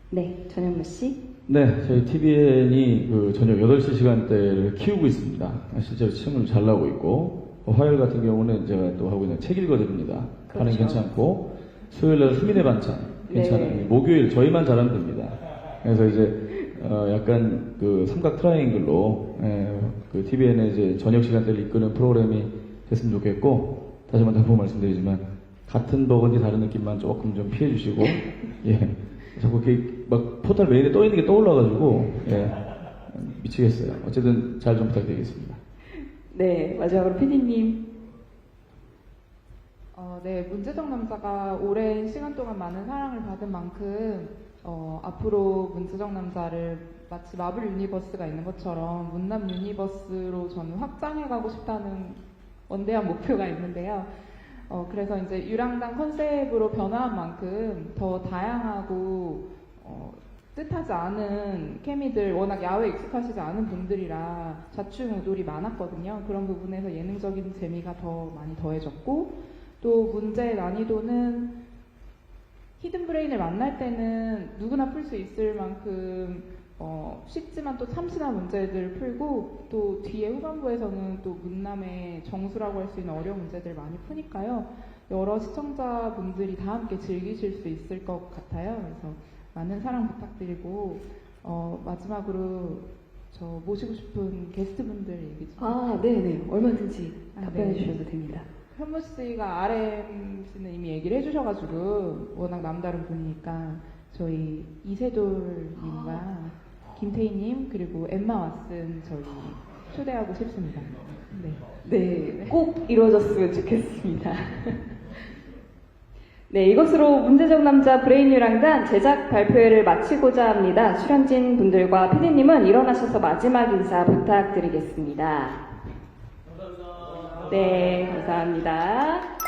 네, 전현무 씨. 네, 저희 TVN이 그 저녁 8시 시간대를 키우고 있습니다. 실제로 시청률 잘 나오고 있고, 화요일 같은 경우는 제가 또 하고 있는 책 읽어드립니다. 반응 괜찮고, 수요일날 수민의 반찬 괜찮아요. 네. 목요일 저희만 잘하면 됩니다. 그래서 이제 약간 그 삼각 트라이앵글로 그 TVN의 이제 저녁 시간대를 이끄는 프로그램이 됐으면 좋겠고, 다시 한번 다시 말씀드리지만 같은 버건지 다른 느낌만 조금 좀 피해 주시고, 예. 자꾸 이렇게 막 포털 메인에 떠 있는 게 떠올라가지고, 예. 미치겠어요. 어쨌든 잘 좀 부탁드리겠습니다. 네, 마지막으로 피디님. 네, 문제적 남자가 오랜 시간 동안 많은 사랑을 받은 만큼 앞으로 문제적 남자를 마치 마블 유니버스가 있는 것처럼 문남 유니버스로 저는 확장해가고 싶다는 원대한 목표가 있는데요. 그래서 이제 유랑단 컨셉으로 변화한 만큼 더 다양하고 뜻하지 않은 케미들, 워낙 야외에 익숙하시지 않은 분들이라 좌충우돌이 많았거든요. 그런 부분에서 예능적인 재미가 더 많이 더해졌고, 또 문제의 난이도는 히든브레인을 만날 때는 누구나 풀 수 있을 만큼 쉽지만 또 참신한 문제들을 풀고, 또 뒤에 후반부에서는 또 문남의 정수라고 할 수 있는 어려운 문제들 많이 푸니까요. 여러 시청자분들이 다 함께 즐기실 수 있을 것 같아요. 그래서 많은 사랑 부탁드리고, 마지막으로 저 모시고 싶은 게스트분들 얘기 좀. 네네. 얼마든지 답변해 네. 주셔도 됩니다. 현무 씨가 RM 씨는 이미 얘기를 해주셔가지고 워낙 남다른 분이니까 저희 이세돌님과 김태희님 그리고 엠마 왓슨 저희 초대하고 싶습니다. 네. 네, 꼭 이루어졌으면 좋겠습니다. 네, 이것으로 문제적 남자 브레인유랑단 제작 발표회를 마치고자 합니다. 출연진 분들과 PD님은 일어나셔서 마지막 인사 부탁드리겠습니다. 감사합니다. 네, 감사합니다.